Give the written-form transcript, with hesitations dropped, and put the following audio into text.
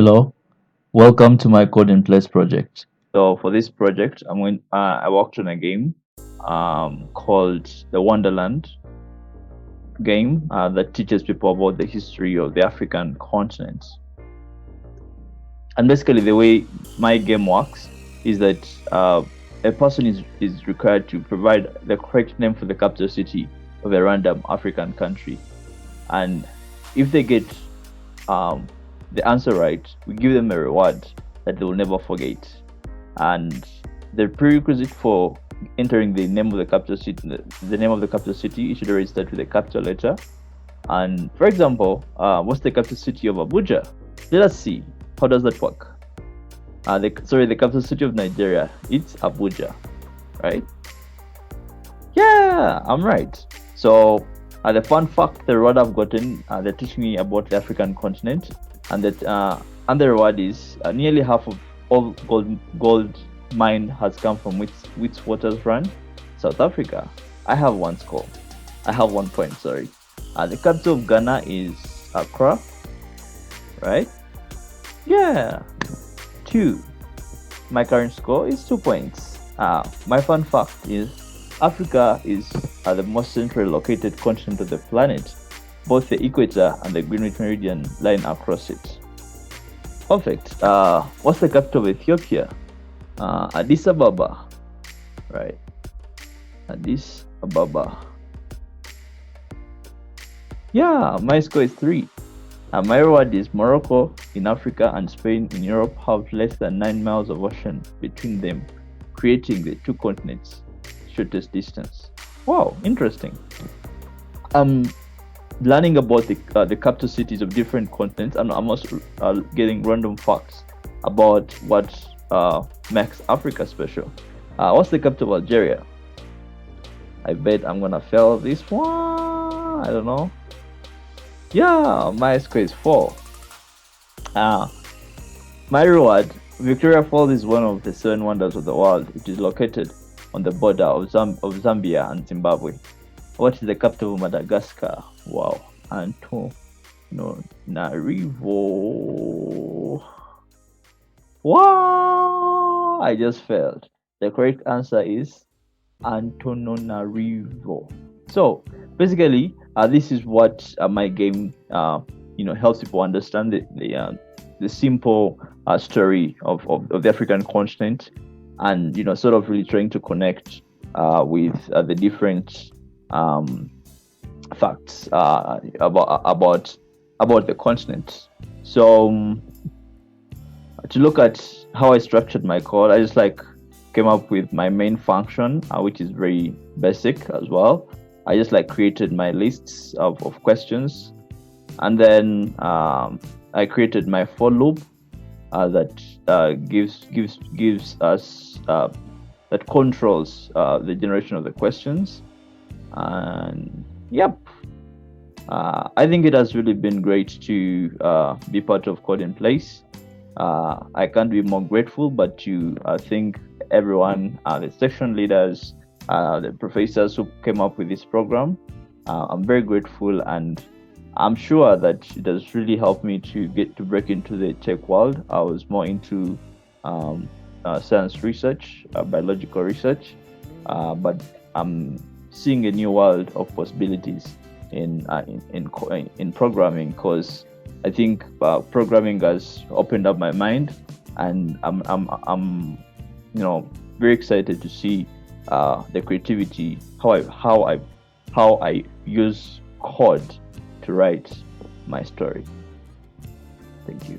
Hello, welcome to my Code in Place project. So for this project, I worked on a game called the Wonderland game that teaches people about the history of the African continent. And basically, the way my game works is that a person is required to provide the correct name for the capital city of a random African country, and if they get the answer right, we give them a reward that they will never forget. And the prerequisite for entering the name of the capital city, the name of the capital city, it should already start with a capital letter. And for example, what's the capital city of Abuja? Let us see. How does that work? The capital city of Nigeria. It's Abuja, right? Yeah, I'm right. So the fun fact, the reward I've gotten, they're teaching me about the African continent, and the reward is nearly half of all gold mine has come from which waters run South Africa. I have one score. I have 1 point. Sorry. The capital of Ghana is Accra, right? Yeah. 2. My current score is 2 points. My fun fact is Africa is the most centrally located continent of the planet. Both the equator and the Greenwich Meridian line across it. Perfect. What's the capital of Ethiopia? Addis Ababa. Right. Addis Ababa. Yeah, my score is 3. My reward is Morocco in Africa and Spain in Europe have less than 9 miles of ocean between them, creating the two continents' shortest distance. Wow, interesting. Learning about the capital cities of different continents, and I'm also getting random facts about what makes Africa special. What's the capital of Algeria? I bet I'm gonna fail this one. I don't know. Yeah, my score is 4. My reward, Victoria Falls is one of the 7 wonders of the world. It is located on the border of Zambia and Zimbabwe. What is the capital of Madagascar? Wow, Antananarivo. Wow, I just failed. The correct answer is Antananarivo. So basically, this is what my game, helps people understand the simple story of the African continent, and sort of really trying to connect with the different facts about the continent. So to look at how I structured my code, I just came up with my main function, which is very basic as well. I just created my lists of questions, and then I created my for loop that gives us that controls the generation of the questions. And yep, I think it has really been great to be part of Code in Place. I can't be more grateful, but to thank everyone, the section leaders, the professors who came up with this program. I'm very grateful, and I'm sure that it has really helped me to break into the tech world. I was more into science research, biological research, but I'm seeing a new world of possibilities in programming, because I think programming has opened up my mind, and I'm very excited to see the creativity, how I use code to write my story. Thank you.